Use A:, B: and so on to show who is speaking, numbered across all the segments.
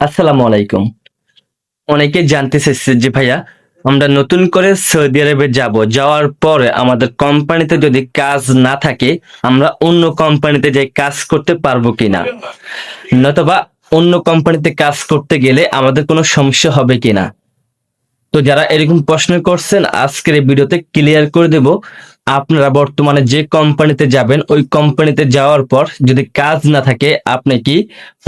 A: আসসালামু আলাইকুম। অনেকে জানতে চাইছে যে ভাইয়া আমরা নতুন করে সৌদি আরবে যাব। যাওয়ার পরে আমাদের কোম্পানিতে যদি কাজ না থাকে, আমরা অন্য কোম্পানিতে যাই কাজ করতে পারবো কিনা? নতুবা অন্য কোম্পানিতে কাজ করতে গেলে আমাদের কোনো সমস্যা হবে কিনা? তো যারা এরকম প্রশ্ন করছেন আজকের এই ভিডিওতে ক্লিয়ার করে দেব। আপনারা বর্তমানে যে কোম্পানিতে যাবেন ওই কোম্পানিতে যাওয়ার পর যদি কাজ না থাকে আপনি কি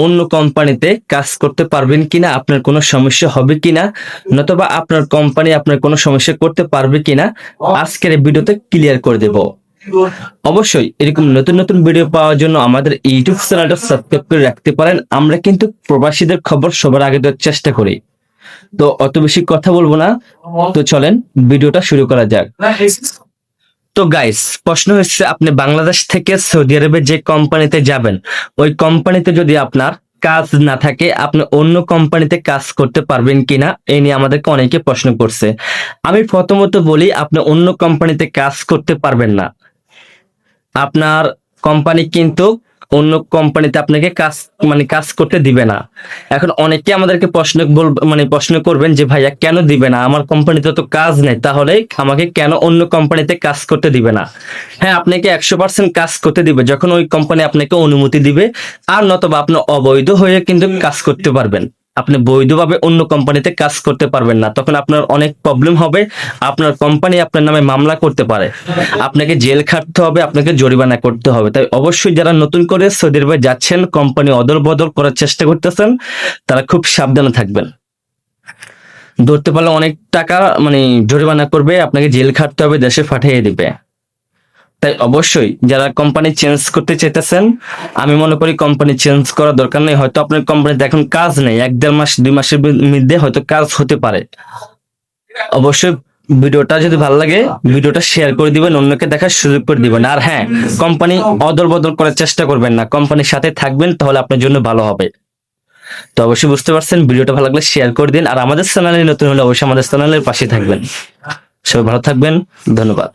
A: অন্য কোম্পানিতে কাজ করতে পারবেন কিনা, আপনার কোনো সমস্যা হবে কিনা, নতুবা আপনার কোম্পানি আপনার কোনো সমস্যা করতে পারবে কিনা আজকের এই ভিডিওতে ক্লিয়ার করে দেব। অবশ্যই এরকম নতুন নতুন ভিডিও পাওয়ার জন্য আমাদের ইউটিউব চ্যানেলটা সাবস্ক্রাইব করে রাখতে পারেন। আমরা কিন্তু প্রবাসীদের খবর সবার আগে দেওয়ার চেষ্টা করি। তো অত বেশি কথা বলবো না, তো চলেন ভিডিওটা শুরু করা যাক। তো গাইস, প্রশ্ন হচ্ছে আপনি বাংলাদেশ থেকে সৌদি আরবে যে কোম্পানিতে যাবেন ওই কোম্পানিতে যদি আপনার কাজ না থাকে আপনি অন্য কোম্পানিতে কাজ করতে পারবেন কিনা, এই নিয়ে আমাদেরকে অনেকে প্রশ্ন করছে। আমি প্রথমত বলি আপনি অন্য কোম্পানিতে কাজ করতে পারবেন না। আপনার কোম্পানি কিন্তু অন্য কোম্পানিতে আপনাকে কাজ করতে দিবে না। এখন অনেকে আমাদেরকে প্রশ্ন করবেন যে ভাইয়া কেন দিবে না, আমার কোম্পানিতে তো কাজ নেই, তাহলে আমাকে কেন অন্য কোম্পানিতে কাজ করতে দিবে না? হ্যাঁ, আপনাকে 100% কাজ করতে দিবে যখন ওই কোম্পানি আপনাকে অনুমতি দিবে। আর নতবা আপনি অবৈধ হয়ে কিন্তু কাজ করতে পারবেন। আপনি বৈধভাবে অন্য কোম্পানিতে কাজ করতে পারবেন না, তখন আপনার অনেক প্রবলেম হবে। আপনার কোম্পানি আপনার নামে মামলা করতে পারে, আপনাকে জেল খাটতে হবে, আপনাকে জরিমানা করতে হবে। তাই অবশ্যই যারা নতুন করে সৌদি আরবে যাচ্ছেন, কোম্পানি অদল বদল করার চেষ্টা করতেছেন, তারা খুব সাবধানে থাকবেন। ধরতে পারলে অনেক টাকা জরিমানা করবে, আপনাকে জেল খাটতে হবে, দেশে পাঠিয়ে দিবে। তাই অবশ্যই যারা কোম্পানি চেঞ্জ করতে চাইতেছেন, আমি মনে করি কোম্পানি চেঞ্জ করার দরকার নেই। হয়তো আপনার কোম্পানিতে এখন কাজ নেই, 1-1.5 মাস 2 মাসের মধ্যে হয়তো কাজ হতে পারে। অবশ্যই ভিডিওটা যদি ভালো লাগে ভিডিওটা শেয়ার করে দিবেন, অন্যকে দেখার সুযোগ করে দিবেন। আর হ্যাঁ, কোম্পানি অদল বদল করার চেষ্টা করবেন না, কোম্পানির সাথে থাকবেন, তাহলে আপনার জন্য ভালো হবে। তো অবশ্যই বুঝতে পারছেন, ভিডিওটা ভালো লাগলে শেয়ার করে দিন। আর আমাদের চ্যানেলে নতুন হলে অবশ্যই আমাদের চ্যানেলের পাশে থাকবেন। সবাই ভালো থাকবেন, ধন্যবাদ।